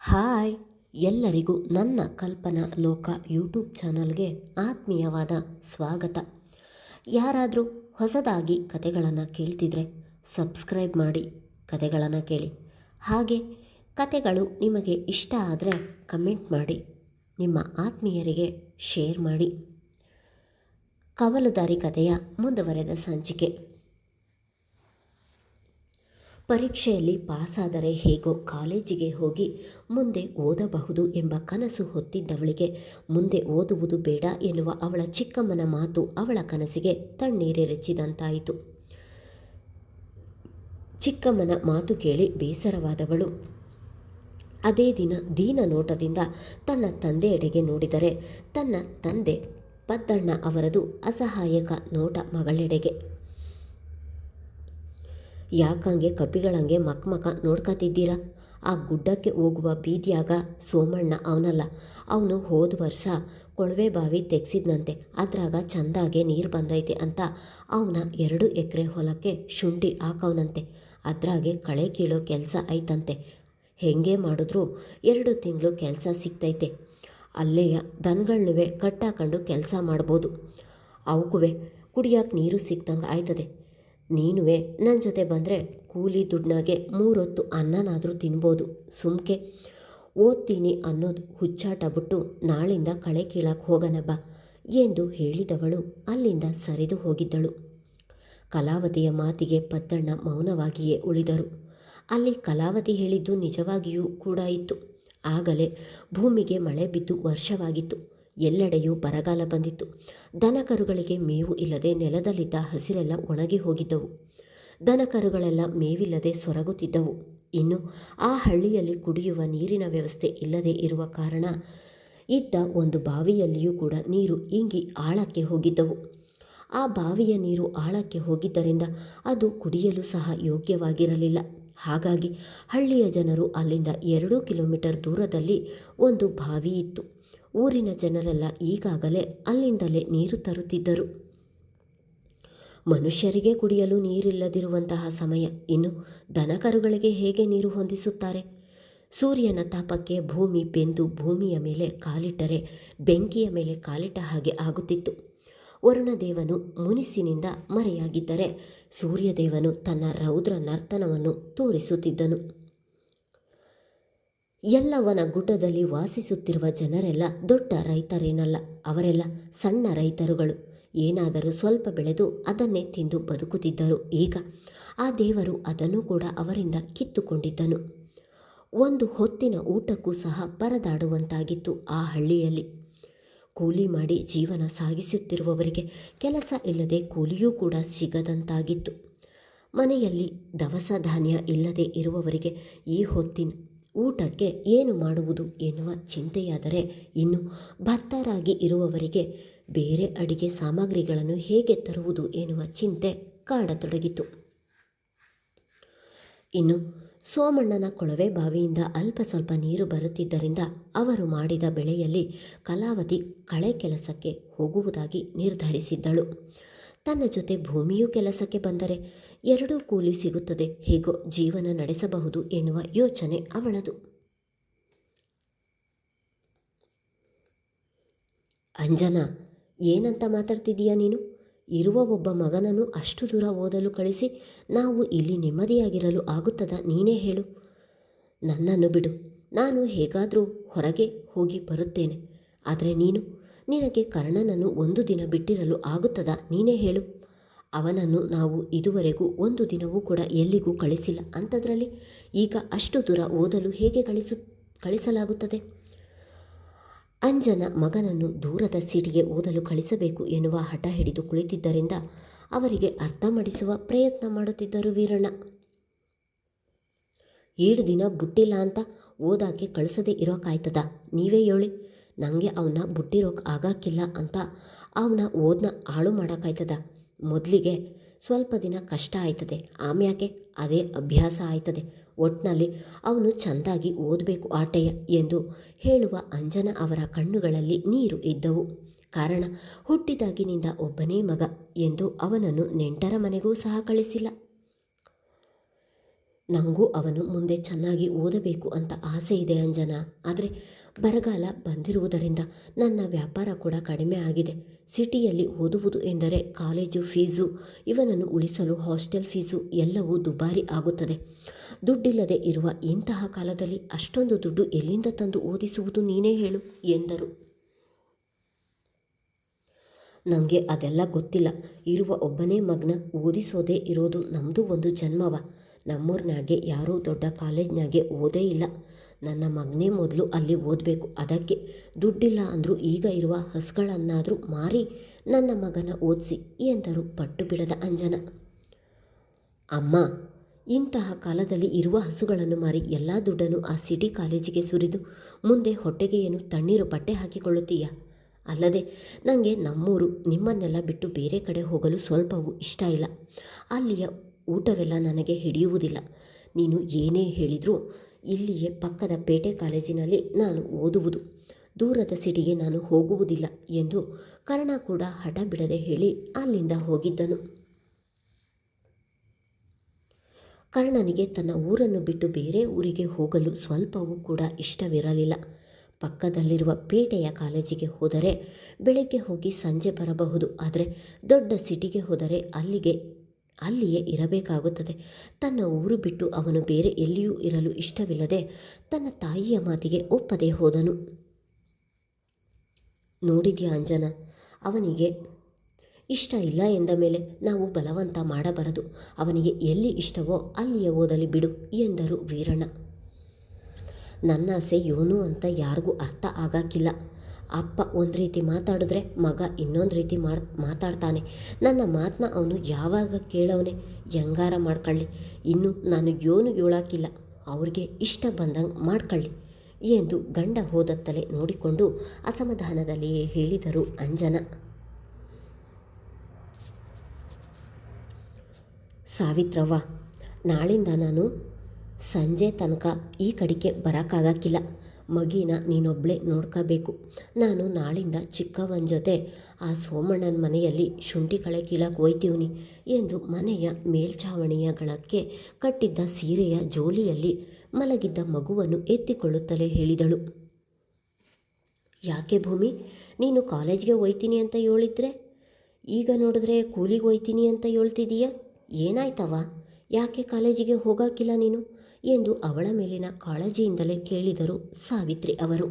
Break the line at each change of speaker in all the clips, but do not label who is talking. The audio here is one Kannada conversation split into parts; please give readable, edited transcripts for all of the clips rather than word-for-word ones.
ಹಾಯ್ ಎಲ್ಲರಿಗೂ ನನ್ನ ಕಲ್ಪನಾ ಲೋಕ ಯೂಟ್ಯೂಬ್ ಚಾನಲ್ಗೆ ಆತ್ಮೀಯವಾದ ಸ್ವಾಗತ. ಯಾರಾದರೂ ಹೊಸದಾಗಿ ಕತೆಗಳನ್ನು ಕೇಳ್ತಿದ್ರೆ ಸಬ್ಸ್ಕ್ರೈಬ್ ಮಾಡಿ ಕತೆಗಳನ್ನು ಕೇಳಿ. ಹಾಗೆ ಕತೆಗಳು ನಿಮಗೆ ಇಷ್ಟ ಆದರೆ ಕಮೆಂಟ್ ಮಾಡಿ, ನಿಮ್ಮ ಆತ್ಮೀಯರಿಗೆ ಶೇರ್ ಮಾಡಿ. ಕವಲುದಾರಿ ಕಥೆಯ ಮುಂದುವರೆದ ಸಂಚಿಕೆ. ಪರೀಕ್ಷೆಯಲ್ಲಿ ಪಾಸಾದರೆ ಹೇಗೋ ಕಾಲೇಜಿಗೆ ಹೋಗಿ ಮುಂದೆ ಓದಬಹುದು ಎಂಬ ಕನಸು ಹೊತ್ತಿದ್ದವಳಿಗೆ ಮುಂದೆ ಓದುವುದು ಬೇಡ ಎನ್ನುವ ಅವಳ ಚಿಕ್ಕಮ್ಮನ ಮಾತು ಅವಳ ಕನಸಿಗೆ ತಣ್ಣೀರೆರಚಿದಂತಾಯಿತು. ಚಿಕ್ಕಮ್ಮನ ಮಾತು ಕೇಳಿ ಬೇಸರವಾದವಳು ಅದೇ ದಿನ ದೀನ ನೋಟದಿಂದ ತನ್ನ ತಂದೆಯೆಡೆಗೆ ನೋಡಿದರೆ ತನ್ನ ತಂದೆ ಪದ್ದಣ್ಣ ಅವರದು ಅಸಹಾಯಕ ನೋಟ ಮಗಳೆಡೆಗೆ. ಯಾಕಂಗೆ ಕಪಿಗಳಂಗೆ ಮಕ್ಕ ನೋಡ್ಕತಿದ್ದೀರಾ? ಆ ಗುಡ್ಡಕ್ಕೆ ಹೋಗುವ ಬೀದಿಯಾಗ ಸೋಮಣ್ಣ ಅವನಲ್ಲ, ಅವನು ಹೋದ ವರ್ಷ ಕೊಳವೆ ಬಾವಿ ತೆಗ್ಸಿದ್ನಂತೆ. ಅದ್ರಾಗ ಚಂದಾಗೆ ನೀರು ಬಂದೈತೆ ಅಂತ ಅವನ 2 ಎಕರೆ ಹೊಲಕ್ಕೆ ಶುಂಠಿ ಹಾಕವನಂತೆ. ಅದ್ರಾಗೆ ಕಳೆ ಕೀಳೋ ಕೆಲಸ ಐತಂತೆ. ಹೆಂಗೆ ಮಾಡಿದ್ರೂ 2 ತಿಂಗಳು ಕೆಲಸ ಸಿಗ್ತೈತೆ. ಅಲ್ಲೆಯ ದನಗಳನ್ನುವೆ ಕಟ್ಟಾಕೊಂಡು ಕೆಲಸ ಮಾಡ್ಬೋದು. ಅವಕ್ಕೂ ಕುಡಿಯೋಕೆ ನೀರು ಸಿಕ್ತಂಗೆ ಆಯ್ತದೆ. ನೀನುವೆ ನನ್ನ ಜೊತೆ ಬಂದರೆ ಕೂಲಿ ದುಡ್ನಾಗೆ 3 ಹೊತ್ತು ಅನ್ನನಾದರೂ ತಿನ್ಬೋದು. ಸುಮ್ಕೆ ಓದ್ತೀನಿ ಅನ್ನೋದು ಹುಚ್ಚಾಟ ಬಿಟ್ಟು ನಾಳಿಂದ ಕಳೆ ಕೀಳಕ್ಕೆ ಹೋಗೋಣ ಬಾ ಎಂದು ಹೇಳಿದವಳು ಅಲ್ಲಿಂದ ಸರಿದು ಹೋಗಿದ್ದಳು. ಕಲಾವತಿಯ ಮಾತಿಗೆ ಪದ್ದಣ್ಣ ಮೌನವಾಗಿಯೇ ಉಳಿದರು. ಅಲ್ಲಿ ಕಲಾವತಿ ಹೇಳಿದ್ದು ನಿಜವಾಗಿಯೂ ಕೂಡ ಇತ್ತು. ಆಗಲೇ ಭೂಮಿಗೆ ಮಳೆ ಬಿದ್ದು ವರ್ಷವಾಗಿತ್ತು. ಎಲ್ಲೆಡೆಯೂ ಬರಗಾಲ ಬಂದಿತ್ತು. ದನಕರುಗಳಿಗೆ ಮೇವು ಇಲ್ಲದೆ ನೆಲದಲ್ಲಿದ್ದ ಹಸಿರೆಲ್ಲ ಒಣಗಿ ಹೋಗಿದ್ದವು. ದನಕರುಗಳೆಲ್ಲ ಮೇವಿಲ್ಲದೆ ಸೊರಗುತ್ತಿದ್ದವು. ಇನ್ನು ಆ ಹಳ್ಳಿಯಲ್ಲಿ ಕುಡಿಯುವ ನೀರಿನ ವ್ಯವಸ್ಥೆ ಇಲ್ಲದೆ ಇರುವ ಕಾರಣ ಇದ್ದ ಒಂದು ಬಾವಿಯಲ್ಲಿಯೂ ಕೂಡ ನೀರು ಇಂಗಿ ಆಳಕ್ಕೆ ಹೋಗಿದ್ದವು. ಆ ಬಾವಿಯ ನೀರು ಆಳಕ್ಕೆ ಹೋಗಿದ್ದರಿಂದ ಅದು ಕುಡಿಯಲು ಸಹ ಯೋಗ್ಯವಾಗಿರಲಿಲ್ಲ. ಹಾಗಾಗಿ ಹಳ್ಳಿಯ ಜನರು ಅಲ್ಲಿಂದ 2 ಕಿಲೋಮೀಟರ್ ದೂರದಲ್ಲಿ ಒಂದು ಬಾವಿ ಇತ್ತು. ಊರಿನ ಜನರೆಲ್ಲ ಈಗಾಗಲೇ ಅಲ್ಲಿಂದಲೇ ನೀರು ತರುತ್ತಿದ್ದರು. ಮನುಷ್ಯರಿಗೆ ಕುಡಿಯಲು ನೀರಿಲ್ಲದಿರುವಂತಹ ಸಮಯ, ಇನ್ನು ದನಕರುಗಳಿಗೆ ಹೇಗೆ ನೀರು ಹೊಂದಿಸುತ್ತಾರೆ? ಸೂರ್ಯನ ತಾಪಕ್ಕೆ ಭೂಮಿ ಬೆಂದು ಭೂಮಿಯ ಮೇಲೆ ಕಾಲಿಟ್ಟರೆ ಬೆಂಕಿಯ ಮೇಲೆ ಕಾಲಿಟ್ಟ ಹಾಗೆ ಆಗುತ್ತಿತ್ತು. ವರುಣದೇವನು ಮುನಿಸಿನಿಂದ ಮರೆಯಾಗಿದ್ದರೆ ಸೂರ್ಯದೇವನು ತನ್ನ ರೌದ್ರ ನರ್ತನವನ್ನು ತೋರಿಸುತ್ತಿದ್ದನು. ಎಲ್ಲವನ ಗುಡ್ಡದಲ್ಲಿ ವಾಸಿಸುತ್ತಿರುವ ಜನರೆಲ್ಲ ದೊಡ್ಡ ರೈತರೇನಲ್ಲ, ಅವರೆಲ್ಲ ಸಣ್ಣ ರೈತರುಗಳು. ಏನಾದರೂ ಸ್ವಲ್ಪ ಬೆಳೆದು ಅದನ್ನೇ ತಿಂದು ಬದುಕುತ್ತಿದ್ದರು. ಈಗ ಆ ದೇವರು ಅದನ್ನು ಕೂಡ ಅವರಿಂದ ಕಿತ್ತುಕೊಂಡಿದ್ದನು. ಒಂದು ಹೊತ್ತಿನ ಊಟಕ್ಕೂ ಸಹ ಪರದಾಡುವಂತಾಗಿತ್ತು ಆ ಹಳ್ಳಿಯಲ್ಲಿ. ಕೂಲಿ ಮಾಡಿ ಜೀವನ ಸಾಗಿಸುತ್ತಿರುವವರಿಗೆ ಕೆಲಸ ಇಲ್ಲದೆ ಕೂಲಿಯೂ ಕೂಡ ಸಿಗದಂತಾಗಿತ್ತು. ಮನೆಯಲ್ಲಿ ದವಸ ಧಾನ್ಯ ಇಲ್ಲದೆ ಇರುವವರಿಗೆ ಈ ಹೊತ್ತಿನ ಊಟಕ್ಕೆ ಏನು ಮಾಡುವುದು ಎನ್ನುವ ಚಿಂತೆಯಾದರೆ, ಇನ್ನು ಭತ್ತರಾಗಿ ಇರುವವರಿಗೆ ಬೇರೆ ಅಡಿಗೆ ಸಾಮಗ್ರಿಗಳನ್ನು ಹೇಗೆ ತರುವುದು ಎನ್ನುವ ಚಿಂತೆ ಕಾಡತೊಡಗಿತು. ಇನ್ನು ಸೋಮಣ್ಣನ ಕೊಳವೆ ಬಾವಿಯಿಂದ ಅಲ್ಪ ಸ್ವಲ್ಪ ನೀರು ಬರುತ್ತಿದ್ದರಿಂದ ಅವರು ಮಾಡಿದ ಬೆಳೆಯಲ್ಲಿ ಕಲಾವತಿ ಕಳೆ ಕೆಲಸಕ್ಕೆ ಹೋಗುವುದಾಗಿ ನಿರ್ಧರಿಸಿದ್ದಳು. ತನ್ನ ಜೊತೆ ಭೂಮಿಯೂ ಕೆಲಸಕ್ಕೆ ಬಂದರೆ 2 ಕೂಲಿ ಸಿಗುತ್ತದೆ, ಹೇಗೋ ಜೀವನ ನಡೆಸಬಹುದು ಎನ್ನುವ ಯೋಚನೆ ಅವಳದು. ಅಂಜನಾ, ಏನಂತ ಮಾತಾಡ್ತಿದ್ದೀಯಾ ನೀನು? ಇರುವ ಒಬ್ಬ ಮಗನನ್ನು ಅಷ್ಟು ದೂರ ಓದಲು ಕಳಿಸಿ ನಾವು ಇಲ್ಲಿ ನೆಮ್ಮದಿಯಾಗಿರಲು ಆಗುತ್ತದಾ? ನೀನೇ ಹೇಳು. ನನ್ನನ್ನು ಬಿಡು, ನಾನು ಹೇಗಾದರೂ ಹೊರಗೆ ಹೋಗಿ ಬರುತ್ತೇನೆ. ಆದರೆ ನಿನಗೆ ಕರ್ಣನನ್ನು 1 ದಿನ ಬಿಟ್ಟಿರಲು ಆಗುತ್ತದಾ? ನೀನೇ ಹೇಳು. ಅವನನ್ನು ನಾವು ಇದುವರೆಗೂ 1 ದಿನವೂ ಕೂಡ ಎಲ್ಲಿಗೂ ಕಳಿಸಿಲ್ಲ. ಅಂಥದ್ರಲ್ಲಿ ಈಗ ಅಷ್ಟು ದೂರ ಓದಲು ಹೇಗೆ ಕಳಿಸಲಾಗುತ್ತದೆ? ಅಂಜನ ಮಗನನ್ನು ದೂರದ ಸಿಟಿಗೆ ಓದಲು ಕಳಿಸಬೇಕು ಎನ್ನುವ ಹಠ ಹಿಡಿದು ಕುಳಿತಿದ್ದರಿಂದ ಅವರಿಗೆ ಅರ್ಥ ಮಾಡಿಸುವ ಪ್ರಯತ್ನ ಮಾಡುತ್ತಿದ್ದರು ವೀರಣ್ಣ. 7 ದಿನ ಬುಟ್ಟಿಲ್ಲ ಅಂತ ಓದಾಕೆ ಕಳಿಸದೆ ಇರೋಕ್ಕಾಯ್ತದ? ನೀವೇ ಹೇಳಿ. ನನಗೆ ಅವನ್ನ ಬುಟ್ಟಿರೋಕೆ ಆಗಾಕಿಲ್ಲ ಅಂತ ಅವನ ಓದನ್ನ ಹಾಳು ಮಾಡೋಕ್ಕಾಯ್ತದ? ಮೊದಲಿಗೆ ಸ್ವಲ್ಪ ದಿನ ಕಷ್ಟ ಆಯ್ತದೆ, ಆಮ್ಯಾಕೆ ಅದೇ ಅಭ್ಯಾಸ ಆಯ್ತದೆ. ಒಟ್ಟಿನಲ್ಲಿ ಅವನು ಚೆಂದಾಗಿ ಓದಬೇಕು ಆಟೆಯ ಎಂದು ಹೇಳುವ ಅಂಜನ ಅವರ ಕಣ್ಣುಗಳಲ್ಲಿ ನೀರು ಇದ್ದವು. ಕಾರಣ ಹುಟ್ಟಿದಾಗಿನಿಂದ ಒಬ್ಬನೇ ಮಗ ಎಂದು ಅವನನ್ನು ನೆಂಟರ ಮನೆಗೂ ಸಹ ಕಳಿಸಿಲ್ಲ. ನನಗೂ ಅವನು ಮುಂದೆ ಚೆನ್ನಾಗಿ ಓದಬೇಕು ಅಂತ ಆಸೆ ಇದೆ ಅಂಜನಾ. ಆದರೆ ಬರಗಾಲ ಬಂದಿರುವುದರಿಂದ ನನ್ನ ವ್ಯಾಪಾರ ಕೂಡ ಕಡಿಮೆ ಆಗಿದೆ. ಸಿಟಿಯಲ್ಲಿ ಓದುವುದು ಎಂದರೆ ಕಾಲೇಜು ಫೀಸು, ಇವನನ್ನು ಉಳಿಸಲು ಹಾಸ್ಟೆಲ್ ಫೀಸು ಎಲ್ಲವೂ ದುಬಾರಿ ಆಗುತ್ತದೆ. ದುಡ್ಡಿಲ್ಲದೆ ಇರುವ ಇಂತಹ ಕಾಲದಲ್ಲಿ ಅಷ್ಟೊಂದು ದುಡ್ಡು ಎಲ್ಲಿಂದ ತಂದು ಓದಿಸುವುದು ನೀನೇ ಹೇಳು ಎಂದರು. ನನಗೆ ಅದೆಲ್ಲ ಗೊತ್ತಿಲ್ಲ. ಇರುವ ಒಬ್ಬನೇ ಮಗನ ಓದಿಸೋದೇ ಇರೋದು ನಮ್ಮದು ಒಂದು ಜನ್ಮವ. ನಮ್ಮೂರಿನಾಗೆ ಯಾರೂ ದೊಡ್ಡ ಕಾಲೇಜ್ನಾಗೆ ಓದೇ ಇಲ್ಲ. ನನ್ನ ಮಗನೇ ಮೊದಲು ಅಲ್ಲಿ ಓದಬೇಕು. ಅದಕ್ಕೆ ದುಡ್ಡಿಲ್ಲ ಅಂದರೂ ಈಗ ಇರುವ ಹಸುಗಳನ್ನಾದರೂ ಮಾರಿ ನನ್ನ ಮಗನ ಓದಿಸಿ ಎಂದರು ಪಟ್ಟು ಬಿಡದ ಅಂಜನ. ಅಮ್ಮ, ಇಂತಹ ಕಾಲದಲ್ಲಿ ಇರುವ ಹಸುಗಳನ್ನು ಮಾರಿ ಎಲ್ಲ ದುಡ್ಡನ್ನು ಆ ಸಿಟಿ ಕಾಲೇಜಿಗೆ ಸುರಿದು ಮುಂದೆ ಹೊಟ್ಟೆಗೆ ಏನು ತಣ್ಣೀರು ಬಟ್ಟೆ ಹಾಕಿಕೊಳ್ಳುತ್ತೀಯ? ಅಲ್ಲದೆ ನನಗೆ ನಮ್ಮೂರು ನಿಮ್ಮನ್ನೆಲ್ಲ ಬಿಟ್ಟು ಬೇರೆ ಕಡೆ ಹೋಗಲು ಸ್ವಲ್ಪವೂ ಇಷ್ಟ ಇಲ್ಲ. ಅಲ್ಲಿಯ ಊಟವೆಲ್ಲ ನನಗೆ ಹಿಡಿಯುವುದಿಲ್ಲ. ನೀನು ಏನೇ ಹೇಳಿದರೂ ಇಲ್ಲಿಯೇ ಪಕ್ಕದ ಪೇಟೆ ಕಾಲೇಜಿನಲ್ಲಿ ನಾನು ಓದುವುದು. ದೂರದ ಸಿಟಿಗೆ ನಾನು ಹೋಗುವುದಿಲ್ಲ ಎಂದು ಕರ್ಣ ಕೂಡ ಹಠ ಬಿಡದೆ ಹೇಳಿ ಅಲ್ಲಿಂದ ಹೋಗಿದ್ದನು. ಕರ್ಣನಿಗೆ ತನ್ನ ಊರನ್ನು ಬಿಟ್ಟು ಬೇರೆ ಊರಿಗೆ ಹೋಗಲು ಸ್ವಲ್ಪವೂ ಕೂಡ ಇಷ್ಟವಿರಲಿಲ್ಲ. ಪಕ್ಕದಲ್ಲಿರುವ ಪೇಟೆಯ ಕಾಲೇಜಿಗೆ ಹೋದರೆ ಬೆಳಗ್ಗೆ ಹೋಗಿ ಸಂಜೆ ಬರಬಹುದು. ಆದರೆ ದೊಡ್ಡ ಸಿಟಿಗೆ ಹೋದರೆ ಅಲ್ಲಿಯೇ ಇರಬೇಕಾಗುತ್ತದೆ. ತನ್ನ ಊರು ಬಿಟ್ಟು ಅವನು ಬೇರೆ ಎಲ್ಲಿಯೂ ಇರಲು ಇಷ್ಟವಿಲ್ಲದೆ ತನ್ನ ತಾಯಿಯ ಮಾತಿಗೆ ಒಪ್ಪದೆ ಹೋದನು. ನೋಡಿದ್ಯಾ ಅಂಜನಾ, ಅವನಿಗೆ ಇಷ್ಟ ಇಲ್ಲ ಎಂದ ಮೇಲೆ ನಾವು ಬಲವಂತ ಮಾಡಬಾರದು. ಅವನಿಗೆ ಎಲ್ಲಿ ಇಷ್ಟವೋ ಅಲ್ಲಿಯೇ ಓದಲಿ ಬಿಡು ಎಂದರು ವೀರಣ್ಣ. ನನ್ನ ಆಸೆ ಯೋನು ಅಂತ ಯಾರಿಗೂ ಅರ್ಥ ಆಗಾಕಿಲ್ಲ. ಅಪ್ಪ ಒಂದು ರೀತಿ ಮಾತಾಡಿದ್ರೆ ಮಗ ಇನ್ನೊಂದು ರೀತಿ ಮಾತಾಡ್ತಾನೆ. ನನ್ನ ಮಾತನ್ನ ಅವನು ಯಾವಾಗ ಕೇಳವನೇ, ಹೆಂಗಾರ ಮಾಡ್ಕೊಳ್ಳಿ. ಇನ್ನು ನಾನು ಯೋನು ಹೇಳಾಕಿಲ್ಲ, ಅವ್ರಿಗೆ ಇಷ್ಟ ಬಂದಂಗೆ ಮಾಡ್ಕೊಳ್ಳಿ ಎಂದು ಗಂಡ ಹೋದತ್ತಲೇ ನೋಡಿಕೊಂಡು ಅಸಮಾಧಾನದಲ್ಲಿಯೇ ಹೇಳಿದರು ಅಂಜನ. ಸಾವಿತ್ರವ್ವ, ನಾಳಿಂದ ನಾನು ಸಂಜೆ ತನಕ ಈ ಕಡೆಗೆ ಬರೋಕ್ಕಾಗಕ್ಕಿಲ್ಲ. ಮಗಿನ ನೀನೊಬ್ಬಳೇ ನೋಡ್ಕೋಬೇಕು. ನಾನು ನಾಳಿಂದ ಚಿಕ್ಕವನ ಜೊತೆ ಆ ಸೋಮಣ್ಣನ ಮನೆಯಲ್ಲಿ ಶುಂಠಿ ಕಳೆ ಕೀಳಕ್ಕೆ ಹೋಯ್ತೀವ್ನಿ ಎಂದು ಮನೆಯ ಮೇಲ್ಛಾವಣಿಯಗಳಕ್ಕೆ ಕಟ್ಟಿದ್ದ ಸೀರೆಯ ಜೋಲಿಯಲ್ಲಿ ಮಲಗಿದ್ದ ಮಗುವನ್ನು ಎತ್ತಿಕೊಳ್ಳುತ್ತಲೇ ಹೇಳಿದಳು. ಯಾಕೆ ಭೂಮಿ, ನೀನು ಕಾಲೇಜ್ಗೆ ಹೋಯ್ತೀನಿ ಅಂತ ಹೇಳಿದ್ರೆ ಈಗ ನೋಡಿದ್ರೆ ಕೂಲಿಗೆ ಹೋಯ್ತೀನಿ ಅಂತ ಹೇಳ್ತಿದ್ದೀಯ? ಏನಾಯ್ತವ? ಯಾಕೆ ಕಾಲೇಜಿಗೆ ಹೋಗೋಕ್ಕಿಲ್ಲ ನೀನು ಎಂದು ಅವಳ ಮೇಲಿನ ಕಾಳಜಿಯಿಂದಲೇ ಕೇಳಿದರು ಸಾವಿತ್ರಿ ಅವರು.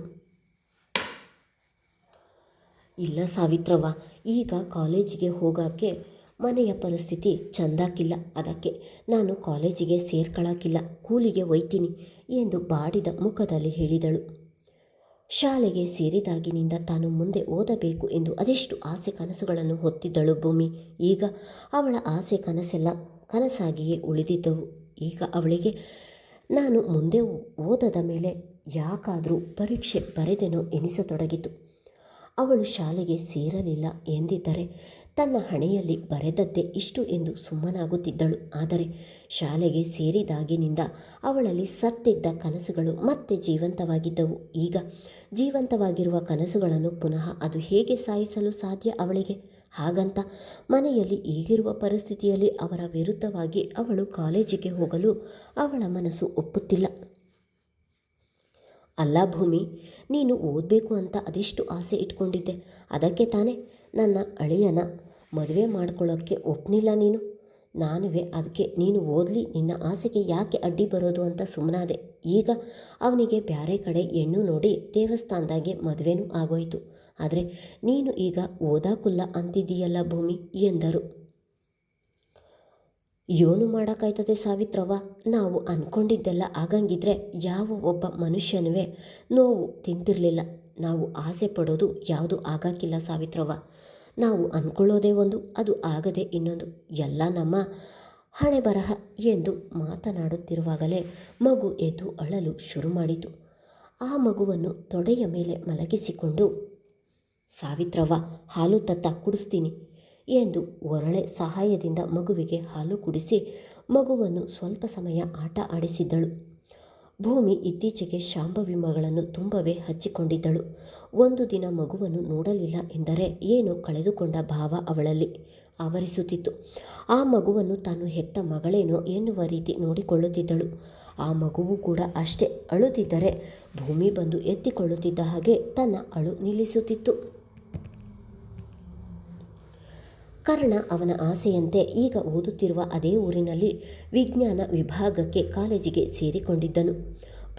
ಇಲ್ಲ ಸಾವಿತ್ರವ್ವ, ಈಗ ಕಾಲೇಜಿಗೆ ಹೋಗೋಕ್ಕೆ ಮನೆಯ ಪರಿಸ್ಥಿತಿ ಚಂದಾಕಿಲ್ಲ. ಅದಕ್ಕೆ ನಾನು ಕಾಲೇಜಿಗೆ ಸೇರ್ಕೊಳ್ಳೋಕ್ಕಿಲ್ಲ, ಕೂಲಿಗೆ ಒಯ್ತೀನಿ ಎಂದು ಬಾಡಿದ ಮುಖದಲ್ಲಿ ಹೇಳಿದಳು. ಶಾಲೆಗೆ ಸೇರಿದಾಗಿನಿಂದ ತಾನು ಮುಂದೆ ಓದಬೇಕು ಎಂದು ಅದೆಷ್ಟು ಆಸೆ ಕನಸುಗಳನ್ನು ಹೊತ್ತಿದ್ದಳು ಭೂಮಿ. ಈಗ ಅವಳ ಆಸೆ ಕನಸೆಲ್ಲ ಕನಸಾಗಿಯೇ ಉಳಿದಿದ್ದವು. ಈಗ ಅವಳಿಗೆ ನಾನು ಮುಂದೆ ಓದದ ಮೇಲೆ ಯಾಕಾದರೂ ಪರೀಕ್ಷೆ ಬರೆದೆನೋ ಎನಿಸತೊಡಗಿತು. ಅವಳು ಶಾಲೆಗೆ ಸೇರಲಿಲ್ಲ ಎಂದಿದ್ದರೆ ತನ್ನ ಹಣೆಯಲ್ಲಿ ಬರೆದದ್ದೇ ಇಷ್ಟು ಎಂದು ಸುಮ್ಮನಾಗುತ್ತಿದ್ದಳು. ಆದರೆ ಶಾಲೆಗೆ ಸೇರಿದಾಗಿನಿಂದ ಅವಳಲ್ಲಿ ಸತ್ತಿದ್ದ ಕನಸುಗಳು ಮತ್ತೆ ಜೀವಂತವಾಗಿದ್ದವು. ಈಗ ಜೀವಂತವಾಗಿರುವ ಕನಸುಗಳನ್ನು ಪುನಃ ಅದು ಹೇಗೆ ಸಾಯಿಸಲು ಸಾಧ್ಯ ಅವಳಿಗೆ? ಹಾಗಂತ ಮನೆಯಲ್ಲಿ ಈಗಿರುವ ಪರಿಸ್ಥಿತಿಯಲ್ಲಿ ಅವರ ವಿರುದ್ಧವಾಗಿ ಅವಳು ಕಾಲೇಜಿಗೆ ಹೋಗಲು ಅವಳ ಮನಸ್ಸು ಒಪ್ಪುತ್ತಿಲ್ಲ. ಅಲ್ಲ ಭೂಮಿ, ನೀನು ಓದಬೇಕು ಅಂತ ಅದೆಷ್ಟು ಆಸೆ ಇಟ್ಕೊಂಡಿದ್ದೆ. ಅದಕ್ಕೆ ತಾನೇ ನನ್ನ ಅಳಿಯನ ಮದುವೆ ಮಾಡ್ಕೊಳ್ಳೋಕ್ಕೆ ಒಪ್ಪನಿಲ್ಲ ನೀನು. ನಾನುವೇ ಅದಕ್ಕೆ ನೀನು ಓದಲಿ, ನಿನ್ನ ಆಸೆಗೆ ಯಾಕೆ ಅಡ್ಡಿ ಬರೋದು ಅಂತ ಸುಮ್ಮನಾದೆ. ಈಗ ಅವನಿಗೆ ಬ್ಯಾರೆ ಕಡೆ ಹೆಣ್ಣು ನೋಡಿ ದೇವಸ್ಥಾನದಾಗೆ ಮದುವೆನೂ ಆಗೋಯ್ತು. ಆದರೆ ನೀನು ಈಗ ಓದಾಕುಲ್ಲ ಅಂತಿದ್ದೀಯಲ್ಲ ಭೂಮಿ ಎಂದರು. ಏನು ಮಾಡೋಕ್ಕಾಯ್ತದೆ ಸಾವಿತ್ರವ್ವ, ನಾವು ಅಂದ್ಕೊಂಡಿದ್ದೆಲ್ಲ ಆಗಂಗಿದ್ರೆ ಯಾವ ಒಬ್ಬ ಮನುಷ್ಯನುವೇ ನೋವು ತಿಂತಿರಲಿಲ್ಲ. ನಾವು ಆಸೆ ಪಡೋದು ಯಾವುದು ಆಗಾಕಿಲ್ಲ ಸಾವಿತ್ರವ್ವ. ನಾವು ಅಂದ್ಕೊಳ್ಳೋದೇ ಒಂದು, ಅದು ಆಗದೆ ಇನ್ನೊಂದು. ಎಲ್ಲ ನಮ್ಮ ಹಣೆ ಬರಹ ಎಂದು ಮಾತನಾಡುತ್ತಿರುವಾಗಲೇ ಮಗು ಎದ್ದು ಅಳಲು ಶುರು ಮಾಡಿತು. ಆ ಮಗುವನ್ನು ತೊಡೆಯ ಮೇಲೆ ಮಲಗಿಸಿಕೊಂಡು, ಸಾವಿತ್ರವ್ವ, ಹಾಲು ತತ್ತ ಕುಡಿಸ್ತೀನಿ ಎಂದು ಒರಳೆ ಸಹಾಯದಿಂದ ಮಗುವಿಗೆ ಹಾಲು ಕುಡಿಸಿ ಮಗುವನ್ನು ಸ್ವಲ್ಪ ಸಮಯ ಆಟ ಆಡಿಸಿದ್ದಳು. ಭೂಮಿ ಇತ್ತೀಚೆಗೆ ಶಾಂಭವಿ ಮಗಳನ್ನು ತುಂಬವೇ ಹಚ್ಚಿಕೊಂಡಿದ್ದಳು. ಒಂದು ದಿನ ಮಗುವನ್ನು ನೋಡಲಿಲ್ಲ ಎಂದರೆ ಏನೋ ಕಳೆದುಕೊಂಡ ಭಾವ ಅವಳಲ್ಲಿ. ಆವರಿಸುತ್ತಿತ್ತು. ಆ ಮಗುವನ್ನು ತಾನು ಹೆತ್ತ ಮಗಳೇನೋ ಎನ್ನುವ ರೀತಿ ನೋಡಿಕೊಳ್ಳುತ್ತಿದ್ದಳು. ಆ ಮಗುವು ಕೂಡ ಅಷ್ಟೇ ಅಳುತ್ತಿದ್ದರೆ ಭೂಮಿ ಬಂದು ಎತ್ತಿಕೊಳ್ಳುತ್ತಿದ್ದ ಹಾಗೆ ತನ್ನ ಅಳು ನಿಲ್ಲಿಸುತ್ತಿತ್ತು. ಕರ್ಣ ಅವನ ಆಸೆಯಂತೆ ಈಗ ಓದುತ್ತಿರುವ ಅದೇ ಊರಿನಲ್ಲಿ ವಿಜ್ಞಾನ ವಿಭಾಗಕ್ಕೆ ಕಾಲೇಜಿಗೆ ಸೇರಿಕೊಂಡಿದ್ದನು.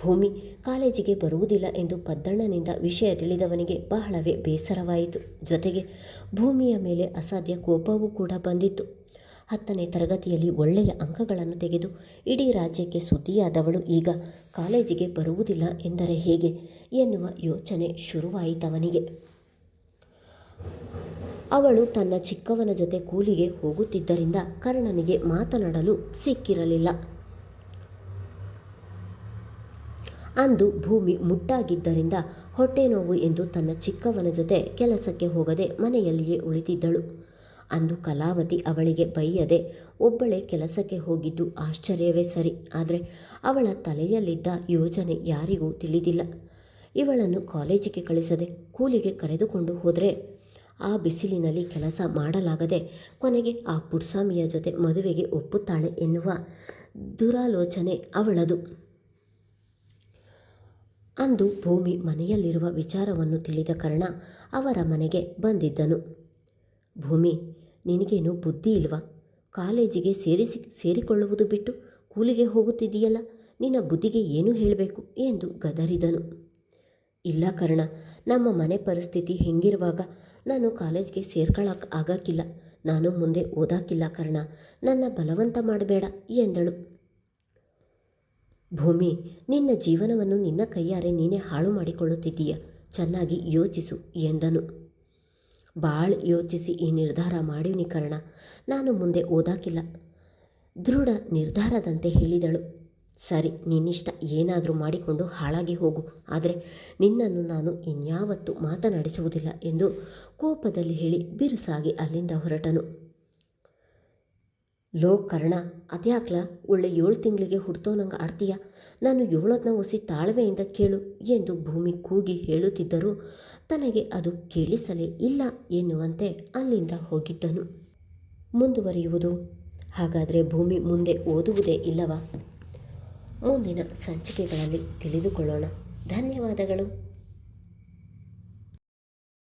ಭೂಮಿ ಕಾಲೇಜಿಗೆ ಬರುವುದಿಲ್ಲ ಎಂದು ಪದ್ದಣ್ಣನಿಂದ ವಿಷಯ ತಿಳಿದವನಿಗೆ ಬಹಳವೇ ಬೇಸರವಾಯಿತು. ಜೊತೆಗೆ ಭೂಮಿಯ ಮೇಲೆ ಅಸಾಧ್ಯ ಕೋಪವೂ ಕೂಡ ಬಂದಿತ್ತು. 10ನೇ ತರಗತಿಯಲ್ಲಿ ಒಳ್ಳೆಯ ಅಂಕಗಳನ್ನು ತೆಗೆದು ಇಡೀ ರಾಜ್ಯಕ್ಕೆ ಸುದ್ದಿಯಾದವಳು ಈಗ ಕಾಲೇಜಿಗೆ ಬರುವುದಿಲ್ಲ ಎಂದರೆ ಹೇಗೆ ಎನ್ನುವ ಯೋಚನೆ ಶುರುವಾಯಿತವನಿಗೆ. ಅವಳು ತನ್ನ ಚಿಕ್ಕವನ ಜೊತೆ ಕೂಲಿಗೆ ಹೋಗುತ್ತಿದ್ದರಿಂದ ಕರ್ಣನಿಗೆ ಮಾತನಾಡಲು ಸಿಕ್ಕಿರಲಿಲ್ಲ. ಅಂದು ಭೂಮಿ ಮುಟ್ಟಾಗಿದ್ದರಿಂದ ಹೊಟ್ಟೆ ನೋವು ಎಂದು ತನ್ನ ಚಿಕ್ಕವನ ಜೊತೆ ಕೆಲಸಕ್ಕೆ ಹೋಗದೆ ಮನೆಯಲ್ಲಿಯೇ ಉಳಿದಿದ್ದಳು. ಅಂದು ಕಲಾವತಿ ಅವಳಿಗೆ ಬೈಯದೆ ಒಬ್ಬಳೇ ಕೆಲಸಕ್ಕೆ ಹೋಗಿದ್ದು ಆಶ್ಚರ್ಯವೇ ಸರಿ. ಆದರೆ ಅವಳ ತಲೆಯಲ್ಲಿದ್ದ ಯೋಜನೆ ಯಾರಿಗೂ ತಿಳಿದಿಲ್ಲ. ಇವಳನ್ನು ಕಾಲೇಜಿಗೆ ಕಳಿಸದೆ ಕೂಲಿಗೆ ಕರೆದುಕೊಂಡು ಹೋದರೆ ಆ ಬಿಸಿಲಿನಲ್ಲಿ ಕೆಲಸ ಮಾಡಲಾಗದೆ ಕೊನೆಗೆ ಆ ಪುಡ್ಸಾಮಿಯ ಜೊತೆ ಮದುವೆಗೆ ಒಪ್ಪುತ್ತಾಳೆ ಎನ್ನುವ ದುರಾಲೋಚನೆ ಅವಳದು. ಅಂದು ಭೂಮಿ ಮನೆಯಲ್ಲಿರುವ ವಿಚಾರವನ್ನು ತಿಳಿದ ಕಾರಣ ಅವರ ಮನೆಗೆ ಬಂದಿದ್ದನು. ಭೂಮಿ, ನಿನಗೇನು ಬುದ್ಧಿ ಇಲ್ವಾ? ಕಾಲೇಜಿಗೆ ಸೇರಿಕೊಳ್ಳುವುದು ಬಿಟ್ಟು ಕೂಲಿಗೆ ಹೋಗುತ್ತಿದೆಯಲ್ಲ, ನಿನ್ನ ಬುದ್ಧಿಗೆ ಏನು ಹೇಳಬೇಕು ಎಂದು ಗದರಿದನು. ಇಲ್ಲ ಕರ್ಣ, ನಮ್ಮ ಮನೆ ಪರಿಸ್ಥಿತಿ ಹೆಂಗಿರುವಾಗ ನಾನು ಕಾಲೇಜ್ಗೆ ಸೇರ್ಕೊಳ್ಳೋಕೆ ಆಗಕ್ಕಿಲ್ಲ. ನಾನು ಮುಂದೆ ಓದಾಕಿಲ್ಲ ಕರ್ಣ, ನನ್ನ ಬಲವಂತ ಮಾಡಬೇಡ ಎಂದಳು. ಭೂಮಿ, ನಿನ್ನ ಜೀವನವನ್ನು ನಿನ್ನ ಕೈಯಾರೆ ನೀನೇ ಹಾಳು ಮಾಡಿಕೊಳ್ಳುತ್ತಿದ್ದೀಯ. ಚೆನ್ನಾಗಿ ಯೋಚಿಸು ಎಂದನು. ಭಾಳ ಯೋಚಿಸಿ ಈ ನಿರ್ಧಾರ ಮಾಡೀನಿ ಕರ್ಣ, ನಾನು ಮುಂದೆ ಓದಾಕಿಲ್ಲ, ದೃಢ ನಿರ್ಧಾರದಂತೆ ಹೇಳಿದಳು. ಸರಿ, ನಿನ್ನಿಷ್ಟ, ಏನಾದರೂ ಮಾಡಿಕೊಂಡು ಹಾಳಾಗಿ ಹೋಗು, ಆದರೆ ನಿನ್ನನ್ನು ನಾನು ಇನ್ಯಾವತ್ತೂ ಮಾತನಾಡಿಸುವುದಿಲ್ಲ ಎಂದು ಕೋಪದಲ್ಲಿ ಹೇಳಿ ಬಿರುಸಾಗಿ ಅಲ್ಲಿಂದ ಹೊರಟನು. ಲೋ ಕರ್ಣ, ಅದ್ಯಾಕ್ಲ ಒಳ್ಳೆ 7 ತಿಂಗಳಿಗೆ ಹುಡ್ತೋನಂಗೆ ಆಡ್ತೀಯ? ನಾನು ಹೇಳೋದನ್ನ ಒಸಿ ತಾಳ್ಮೆಯಿಂದ ಕೇಳು ಎಂದು ಭೂಮಿ ಕೂಗಿ ಹೇಳುತ್ತಿದ್ದರೂ ತನಗೆ ಅದು ಕೇಳಿಸಲೇ ಇಲ್ಲ ಎನ್ನುವಂತೆ ಅಲ್ಲಿಂದ ಹೋಗಿದ್ದನು. ಮುಂದುವರಿಯುವುದು. ಹಾಗಾದರೆ ಭೂಮಿ ಮುಂದೆ ಓದುವುದೇ ಇಲ್ಲವಾ? ಮುಂದಿನ ಸಂಚಿಕೆಗಳಲ್ಲಿ ತಿಳಿದುಕೊಳ್ಳೋಣ. ಧನ್ಯವಾದಗಳು.